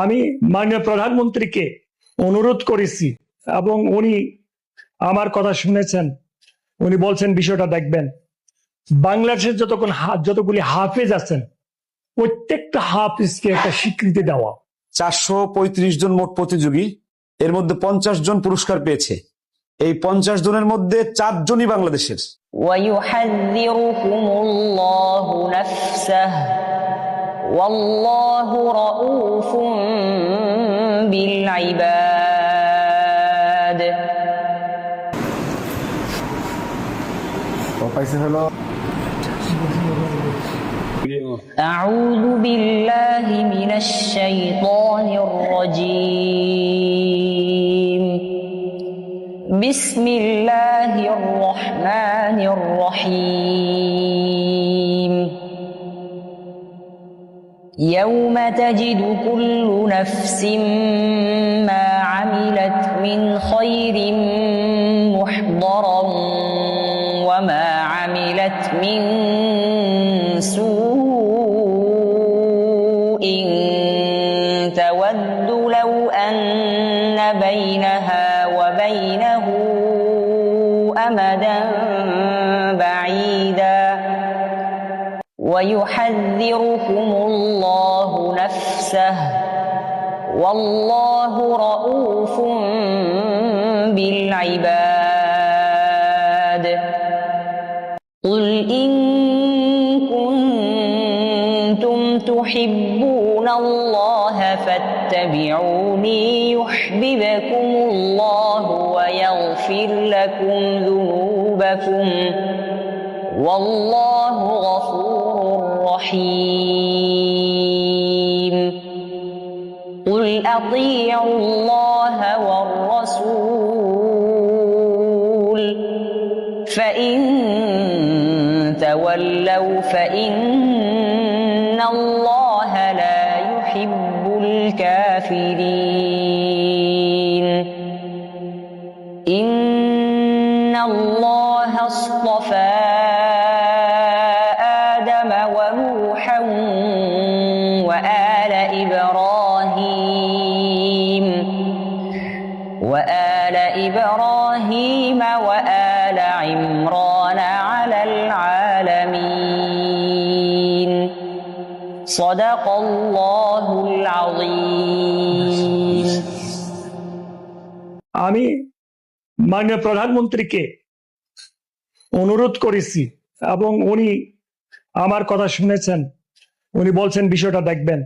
আমি মাননীয় প্রধানমন্ত্রীকে অনুরোধ করেছি এবং উনি আমার কথা শুনেছেন। উনি বলছেন বিষয়টা দেখবেন। বাংলাদেশের যতগুলি হাফেজ আছেন প্রত্যেকটা হাফেজকে একটা স্বীকৃতি দেওয়া। 435 জন মোট প্রতিযোগী, এর মধ্যে 50 জন পুরস্কার পেয়েছে। এই 50 জনের মধ্যে 4 জনই বাংলাদেশের। ওয়ায়ুহাযযিরুকুমুল্লাহু নাফসাহ ওয়াল্লাহু রাউফুম বিল ইবাদ। أعوذ بالله من الشيطان الرجيم. بسم الله الرحمن الرحيم. يوم تجد كل نفس ما عملت من خير محضرا وما عملت من سوء تود لو أن بينها وبينه أمدا بعيدا ويحذركم الله نفسه والله رؤوف بالعباد. قل إن كنتم تحبون الله فاتبعوني يحببكم الله ويغفر لكم ذنوبكم والله غفور رحيم. قل أطيعوا الله والرسول فإن تولوا فإن الله لا يحب الكافرين. إن الله اصطفى آدم ونوحا وآل إبراهيم وآل عمران على العالمين. صدق الله العظيم. আমি মাননীয় প্রধানমন্ত্রীকে অনুরোধ করেছি এবং উনি আমার কথা শুনেছেন। উনি বলছেন বিষয়টা দেখবেন।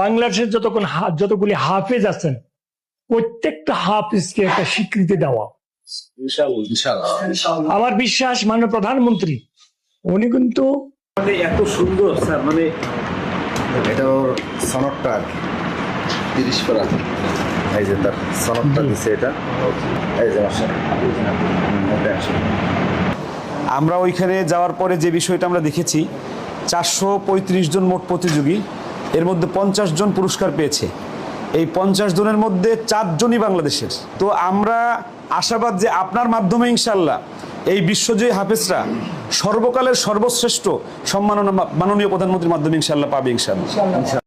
বাংলাদেশের যতগুলি হাফেজ আছেন প্রত্যেকটা হাফেজকে একটা স্বীকৃতি দেওয়া। আমার বিশ্বাস মাননীয় প্রধানমন্ত্রী উনি কিন্তু এত সুন্দর স্যার, মানে এটা ওর সনদটা আর কি 30 পারা, এই যে তার সনদটা দিছে এটা, এই যে আমরা ওইখানে যাওয়ার পরে যে বিষয়টা আমরা দেখেছি, 435 জন মোট প্রতিযোগী, এর মধ্যে 50 জন পুরস্কার পেয়েছে। এই 50 জনের মধ্যে 4 জনই বাংলাদেশের। তো আমরা আশাবাদ যে আপনার মাধ্যমে ইনশাল্লাহ এই বিশ্বজয়ী হাফেজরা সর্বকালের সর্বশ্রেষ্ঠ সম্মাননা মাননীয় প্রধানমন্ত্রীর মাধ্যমে ইনশাল্লাহ পাবে ইনশাল্লাহ।